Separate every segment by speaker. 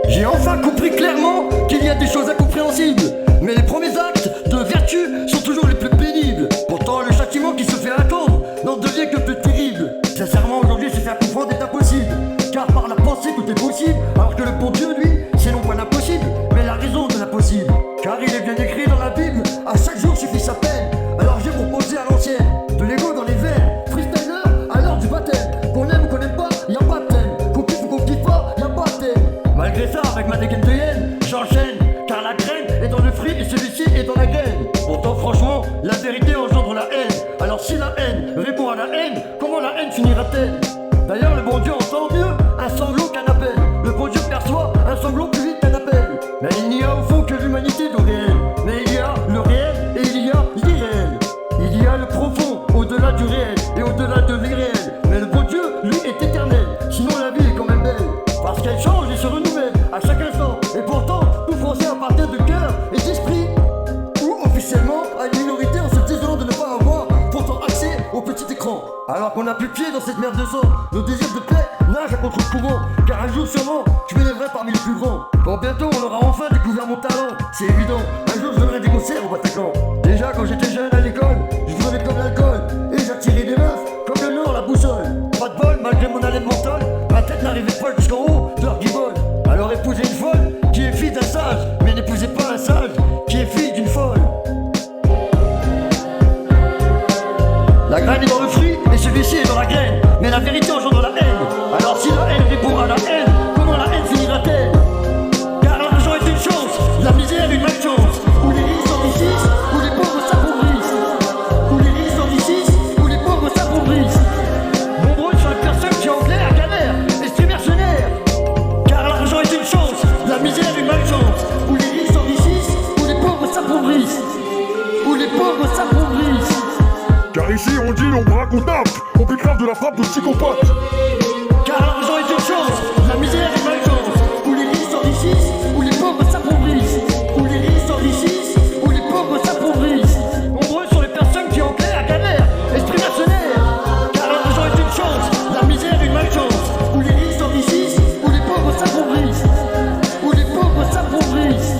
Speaker 1: J'ai enfin compris clairement qu'il y a des choses incompréhensibles, mais les premiers actes de vertu sont toujours les plus pénibles. Pourtant le châtiment qui se fait attendre n'en devient que plus terrible. Sincèrement aujourd'hui se faire comprendre est impossible, car par la pensée tout est possible, alors que le bon Dieu lui, c'est non pas l'impossible, mais la raison de l'impossible. Car il est bien écrit dans la Bible, à chaque jour suffit sa peine. Alors j'ai proposé à l'ancienne, de l'ego dans les veines, freestyler à l'heure du baptême. Qu'on aime ou qu'on n'aime pas, y'a pas de thème. Qu'on kiffe ou qu'on kiffe pas, y'a pas de thème. Malgré ça, avec ma dégaine de hyène, j'enchaîne, car la graine est dans le fruit et celui-ci est dans la graine. Pourtant franchement, la vérité engendre la haine. Alors si la haine répond à la haine, comment la haine finira-t-elle? D'ailleurs le bon Dieu entend mieux un sanglot qu'un appel. Le bon Dieu perçoit un sanglot plus vite qu'un appel. Mais il n'y a au fond que l'humanité de réel. Mais il y a le réel et il y a l'irréel. Il y a le profond au-delà du réel et au-delà de l'irréel. Mais le bon Dieu, lui, est éternel. Sinon la vie est quand même belle, parce qu'elle change et se renouvelle à chaque instant. Et pourtant, tout français appartient de cœur et d'esprit, ou officiellement à une minorité en se désolant de ne pas avoir pourtant accès au petit écran. Alors qu'on a plus pied dans cette merde de sang, nos désirs de paix nagent à contre le courant. Car un jour sûrement, je m'élèverai parmi les plus grands. Quand bientôt on aura enfin découvert mon talent, c'est évident, un jour je donnerai des concerts au Bataclan. Déjà quand j'étais jeune à l'école, je prenais comme l'alcool, et j'attirais des meufs comme le nord la boussole. Pas de bol, malgré mon haleine mentale, ma tête n'arrivait pas jusqu'en haut de leur guibole. Alors épousez une folle qui est fille d'un sage, mais n'épousez pas un sage qui est fille d'une folle. La graine est dans le fruit et celui-ci est dans la graine. Mais la vérité engendre la haine. Alors si la haine répond à la haine, comment la haine finira-t-elle? Car l'argent est une chance, la misère une malchance. Où les riches s'enrichissent, où les pauvres s'appauvrissent. Où les riches s'enrichissent, où les pauvres s'appauvrissent. Nombreux sont les personnes qui en clair galèrent, esprits mercenaires. Car l'argent est une chance, la misère une malchance. Où les riches s'enrichissent, où les pauvres s'appauvrissent. Où les pauvres s'appauvrissent.
Speaker 2: Car ici on dit on braque, on tape, on pique grave de la frappe de psychopathe.
Speaker 1: Car l'argent est une chance, la misère est malchance. Où les riches s'enrichissent, où les pauvres s'appauvrissent. Où les riches s'enrichissent, où les pauvres s'appauvrissent. Nombreux sont les personnes qui en clair galèrent, esprits mercenaires. Car l'argent est une chance, la misère une malchance. Où les riches s'enrichissent, où les pauvres s'appauvrissent. Où les pauvres s'appauvrissent.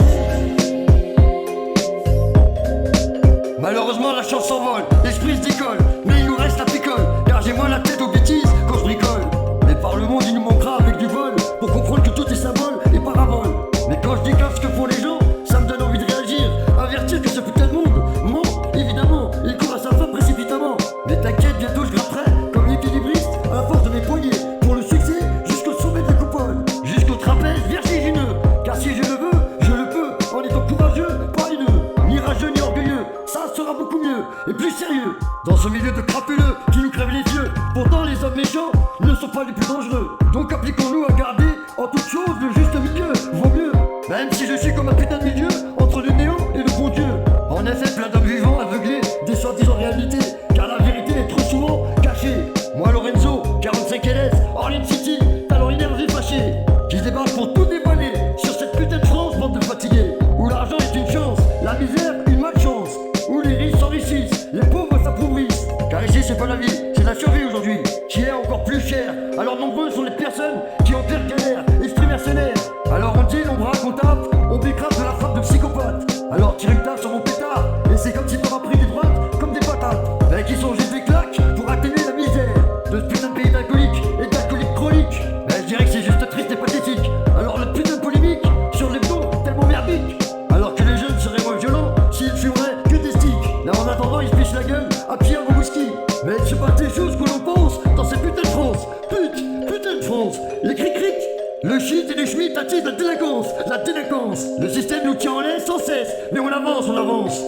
Speaker 1: Malheureusement la chance s'envole, l'esprit se décolle, mais il nous reste la picole. Car j'ai moins la tête aux bêtises quand je bricole. Mais par le monde il nous manquera avec du vol, pour comprendre que tout est symbole et parabole. Mais quand je déclare ce que font les gens, ça me donne envie de réagir, avertir que ce putain de monde ment, évidemment, il court à sa fin précipitamment. Mais t'inquiète, bientôt je grimperai comme l'équilibriste à la force de mes poignets, pour le succès jusqu'au sommet de la coupole, jusqu'au trapèze vertigineux. Car si je le veux, je le peux, en étant courageux, pas haineux, ni rageux ni orgueilleux. Ça sera beaucoup mieux et plus sérieux dans ce milieu de crapuleux qui nous crèvent les yeux. Pourtant les hommes méchants ne sont pas les plus dangereux. Donc appliquons-nous à garder en toute chose le juste milieu. Vaut mieux, même si je suis comme un putain de milieu entre le néant et le bon Dieu. En effet, plein d'hommes vivants aveuglés des soi-disant réalités, car la vérité est trop souvent cachée. Moi Lorenzo, 45 LS, Orline City, talent énervé fâché, qui débarque pour tout dévoiler sur cette putain de France, bande de fatigués. Où l'argent est une chance, la misère une malchance. Où les riches s'enrichissent, les pauvres s'appauvrissent. Car ici c'est pas la vie, c'est la survie aujourd'hui, qui est encore plus chère. Alors nombreux sont les personnes qui en pire galère, esprits mercenaires. Alors on dit, on braque, on tape, on décrase de la frappe de psychopathe. Alors tire une table sur mon pétard, et c'est comme si t'auras pris des droites comme des patates. Mais qui sont juste des claques pour atténuer la misère de ce putain de pays d'alcooliques et d'alcooliques chroniques. Mais je dirais que c'est juste triste et pathétique. Alors le putain de polémique sur les dos tellement merdique. Alors que les jeunes seraient moins violents s'ils fumeraient que des sticks. Là en attendant ils se fichent la gueule à Pierre au whisky. Mais il se passe des choses que l'on pense dans cette putain de France. Putain de France. Les cric-cric, le shit et les schmitt attisent la délinquance. La délinquance. Le système nous tient en laisse sans cesse. Mais on avance, on avance.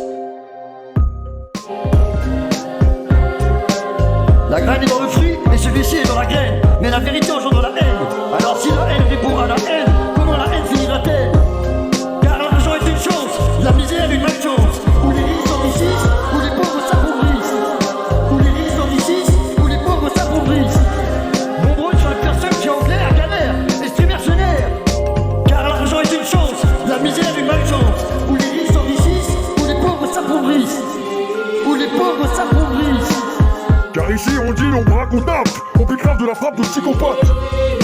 Speaker 1: La graine est dans le fruit et celui-ci est dans la graine. Mais la vérité engendre la haine. Alors si la haine répond à la haine, comment la haine finira-t-elle? Car l'argent est une chance, la misère une malchance. Où les riches s'enrichissent, où les pauvres s'appauvrissent. Où les riches s'enrichissent, où les pauvres s'appauvrissent. Nombreux sont les personnes qui en clair galèrent, esprits mercenaires. Car l'argent est une chance, la misère une malchance. Où les riches s'enrichissent, où les pauvres s'appauvrissent. où les pauvres s'appauvrissent.
Speaker 2: Car ici on dit, on braque, on tape, on pique grave de la frappe de psychopathe.